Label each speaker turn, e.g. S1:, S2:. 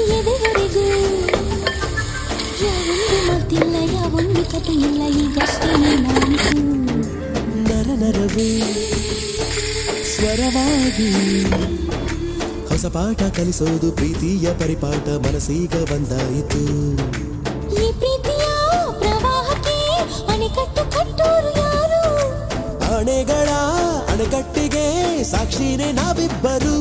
S1: ಎದೆವರೆಗೂ ಯಾವೊಂದು ಮಾತಿಲ್ಲ ಯಾವೊಂದು ಕಥೆ ಇಲ್ಲ ಈಗಷ್ಟೇ ನಾನಿತು
S2: ನರ ನರವೇ ಸ್ವರವಾಗಿ ಹೊಸ ಪಾಠ ಕಲಿಸೋದು ಪ್ರೀತಿಯ ಪರಿಪಾಠ ಮನಸ್ಸೀಗ ಬಂದಾಯಿತು
S1: ಈ ಪ್ರೀತಿಯ ಪ್ರವಾಹಕ್ಕೆ ಅಣೆಕಟ್ಟು ಕಟ್ಟೋರು ಯಾರು
S2: ಅಣೆಗಳ ಅಣೆಕಟ್ಟಿಗೆ ಸಾಕ್ಷಿನೇ ನಾವಿಬ್ಬರು